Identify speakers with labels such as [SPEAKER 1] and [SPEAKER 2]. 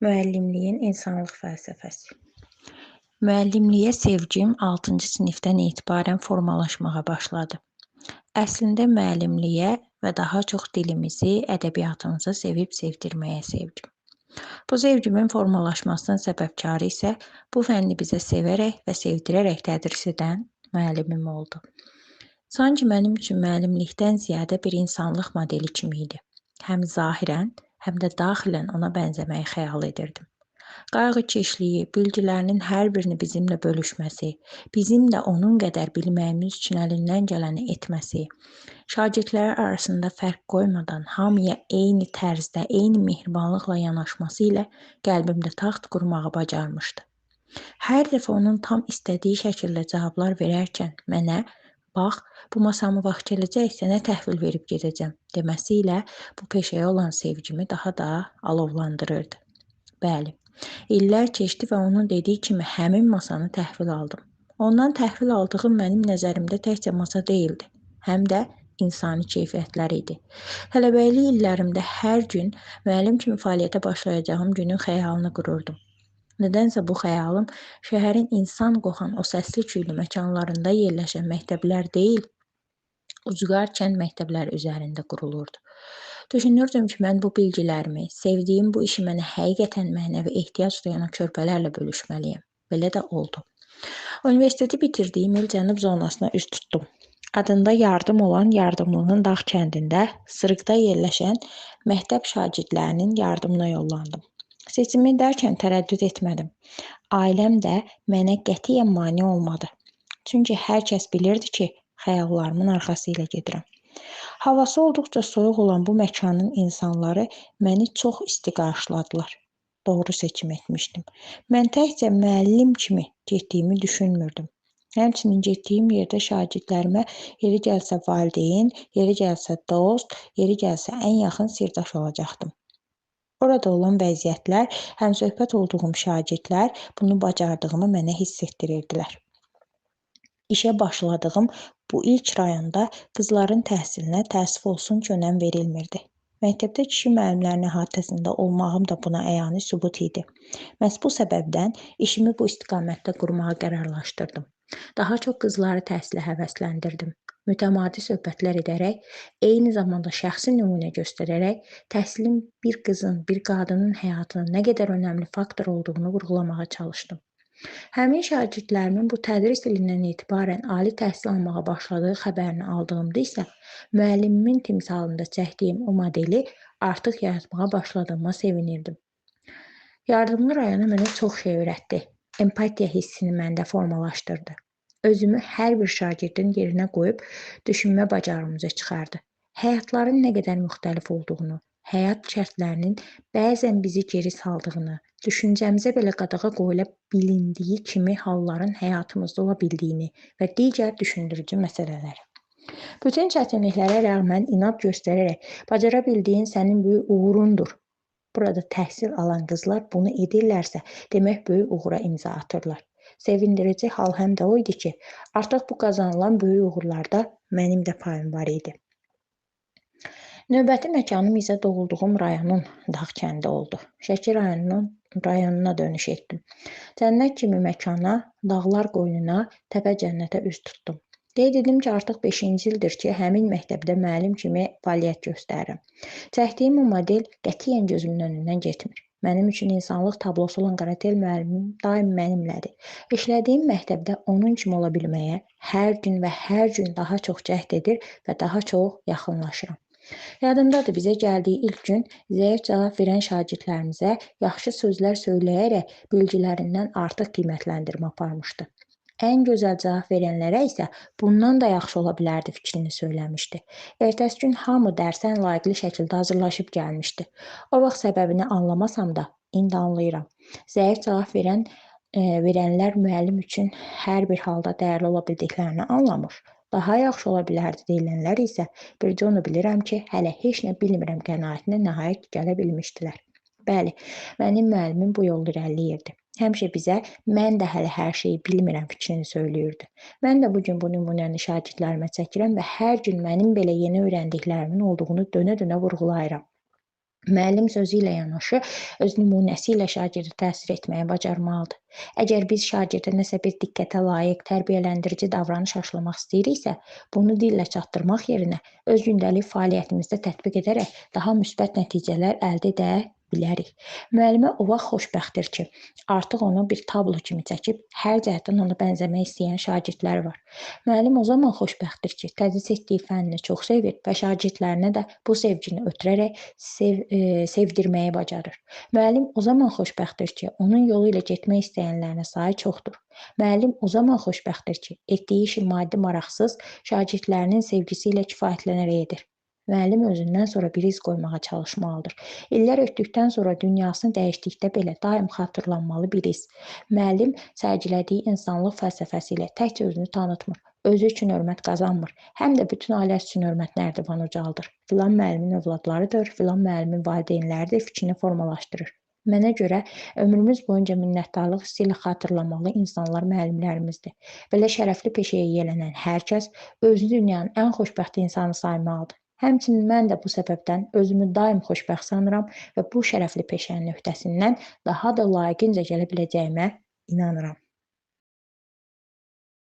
[SPEAKER 1] Müəllimliyin insanlıq fəlsəfəsi. Müəllimliyə sevgim 6-cı sinifdən etibarən formalaşmağa başladı. Əslində müəllimliyə və daha çox dilimizi, ədəbiyyatımızı sevib sevdirməyə sevgim. Bu sevgimin formalaşmasının səbəbkarı isə bu fənni bizə sevərək və sevdirərək tədris edən müəllimim oldu. Sanki mənim üçün müəllimlikdən ziyadə bir insanlıq modeli kimi idi. Həm zahirən, həm də daxilən ona bənzəməyi xəyal edirdim. Qayğıkeşliyi, bilgilərinin hər birini bizimlə bölüşməsi, bizim də onun qədər bilməyimiz üçün əlindən gələni etməsi, şagirdlər arasında fərq qoymadan hamıya eyni tərzdə, eyni mehribanlıqla yanaşması ilə qəlbimdə taxt qurmağı bacarmışdı. Hər dəfə onun tam istədiyi şəkildə cavablar verərkən mənə, bax, bu masamı vaxt gələcək sənə təhvil verib gedəcəm deməsi ilə bu peşəyə olan sevgimi daha da alovlandırırdı. Bəli, illər keçdi və onun dediyi kimi həmin masanı təhvil aldım. Ondan təhvil aldığım mənim nəzərimdə təkcə masa deyildi, həm də insani keyfiyyətlər idi. Tələbəlik illərimdə hər gün müəllim kimi fəaliyyətə başlayacağım günün xəyalını qururdum. Nədənsə bu xəyalım şəhərin insan qoxan o səsli küylü məkanlarında yerləşən məktəblər deyil, ucqar kənd məktəbləri üzərində qurulurdu. Düşünürdüm ki, mən bu bilgilərimi, sevdiyim bu işi mənə həqiqətən mənəvi ehtiyac duyan körpələrlə bölüşməliyəm. Belə də oldu. Universiteti bitirdiyim il cənub zonasına üz tutdum. Adında yardım olan Yardımlının dağ kəndində, Sırıqda yerləşən məktəb şagirdlərinin yardımına yollandım. Seçimi edərkən tərəddüd etmədim. Ailəm də mənə qətiyyən mane olmadı. Çünki hər kəs bilirdi ki, xəyallarımın arxası ilə gedirəm. Havası olduqca soyuq olan bu məkanın insanları məni çox isti qarşıladılar. Doğru seçim etmişdim. Mən təkcə müəllim kimi getdiyimi düşünmürdüm. Həmçinin getdiyim yerdə şagirdlərimə yeri gəlsə valideyn, yeri gəlsə dost, yeri gəlsə ən yaxın sirdaş olacaqdım. Orada olan vəziyyətlər, həmsöhbət olduğum şagirdlər bunu bacardığımı mənə hiss etdirirdilər. İşə başladığım bu ilk rayonda qızların təhsilinə təəssüf olsun ki, önəm verilmirdi. Məktəbdə kişi müəllimlərin əhatəsində olmağım da buna əyani sübut idi. Məhz bu səbəbdən işimi bu istiqamətdə qurmağa qərarlaşdırdım. Daha çox qızları təhsilə həvəsləndirdim. Mütəmadi söhbətlər edərək, eyni zamanda şəxsi nümunə göstərərək, təhsilin bir qızın, bir qadının həyatının nə qədər önəmli faktor olduğunu vurğulamağa çalışdım. Həmin şagirdlərimin bu tədris ilindən etibarən ali təhsil almağa başladığı xəbərini aldığımda isə müəllimimin timsalında çəkdiyim o modeli artıq yaratmağa başladığıma sevinirdim. Yardımlı rayonu mənə çox şey öyrətdi. Empatiya hissini məndə formalaşdırdı. Özümü hər bir şagirdin yerinə qoyub düşünmə bacarığımıza çıxardı. Həyatların nə qədər müxtəlif olduğunu, həyat şərtlərinin bəzən bizi geri saldığını, düşüncəmizə belə qadağa qoyula bilindiyi kimi halların həyatımızda ola bildiyini və digər düşündürücü məsələlər. Bütün çətinliklərə rəğmən inad göstərərək bacara bildiyin sənin böyük uğurundur. Burada təhsil alan qızlar bunu edirlərsə, demək böyük uğura imza atırlar. Sevindirici hal həm də o idi ki, artıq bu qazanılan böyük uğurlarda mənim də payım var idi. Növbəti məkanım isə doğulduğum rayonun dağ kəndi oldu. Şəki rayonuna dönüş etdim. Cənnət kimi məkana, dağlar qoynuna, təpə cənnətə üz tutdum. Qeyd edim ki, artıq 5-ci ildir ki, həmin məktəbdə müəllim kimi fəaliyyət göstərirəm. Çəkdiyim o model qətiyyən gözümün önündən getmir. Mənim üçün insanlıq tablosu olan Qaratel müəllimim daim mənimlədir. İşlədiyim məktəbdə onun kimi ola bilməyə hər gün daha çox cəhd edir və daha çox yaxınlaşıram. Yadımdadır, bizə gəldiyi ilk gün zəif cavab verən şagirdlərimizə yaxşı sözlər söyləyərək bilgilərindən artıq qiymətləndirmə aparmışdı. Ən gözəl cavab verənlərə isə bundan da yaxşı ola bilərdi fikrini söyləmişdi. Ertəsi gün hamı dərsə layiqli şəkildə hazırlaşıb gəlmişdi. O vaxt səbəbini anlamasam da, indi anlayıram. Zəif cavab verənlər müəllim üçün hər bir halda dəyərli ola bildiklərini anlamış. Daha yaxşı ola bilərdi deyilənlər isə bircə onu bilirəm ki, hələ heç nə bilmirəm qənaətinə nəhayət gələ bilmişdilər. Bəli, mənim müəllimim bu yolda irəliləyirdi. Həmişə bizə mən də hələ hər şeyi bilmirəm fikrini söyləyirdi. Mən də bugün bu nümunəni şagirdlərimə çəkirəm və hər gün mənim belə yeni öyrəndiklərimin olduğunu dönə-dönə vurğulayıram. Müəllim sözü ilə yanaşı öz nümunəsi ilə şagirdə təsir etməyi bacarmalıdır. Əgər biz şagirdə nəsə bir diqqətə layiq, tərbiyələndirici davranış aşılamaq istəyiriksə, bunu dillə çatdırmaq yerinə öz gündəlik fəaliyyətimizdə tətbiq edərək daha müsbət nəticələr əldə edə bilərik. Müəllimə o vaxt xoşbəxtdir ki, artıq onu bir tablo kimi çəkib hər cəhətdən ona bənzəmək istəyən şagirdlər var. Müəllim o zaman xoşbəxtdir ki, tədris etdiyi fənnini çox sevir və şagirdlərinə də bu sevgini ötürərək sevdirməyi bacarır. Müəllim o zaman xoşbəxtdir ki, onun yolu ilə getmək istəyənlərin sayı çoxdur. Müəllim o zaman xoşbəxtdir ki, etdiyi işi maddi maraqsız, şagirdlərinin sevgisi ilə kifayətlənərək edir. Müəllim özündən sonra bir iz qoymağa çalışmalıdır. İllər ötdükdən sonra dünyasını dəyişdikdə belə daim xatırlanmalı bir iz. Müəllim sərgilədiyi insanlıq fəlsəfəsi ilə təkcə özünü tanıtmır, özü üçün hörmət qazanmır, həm də bütün ailə üçün hörmət nərdivanı ucaldır. Filan müəllimin övladlarıdır, filan müəllimin valideynləridir fikrini formalaşdırır. Mənə görə ömrümüz boyunca minnətdarlıq hissi ilə xatırlamalı insanlar müəllimlərimizdir. Belə şərəfli peşəyə yiyələnən hər kəs özünü dünyanın ən xoşbəxt insanı saymalıdır. Həmçinin mən də bu səbəbdən özümü daim xoşbəxt sanıram və bu şərəfli peşənin öhdəsindən daha da layiqincə gələ biləcəyimə inanıram.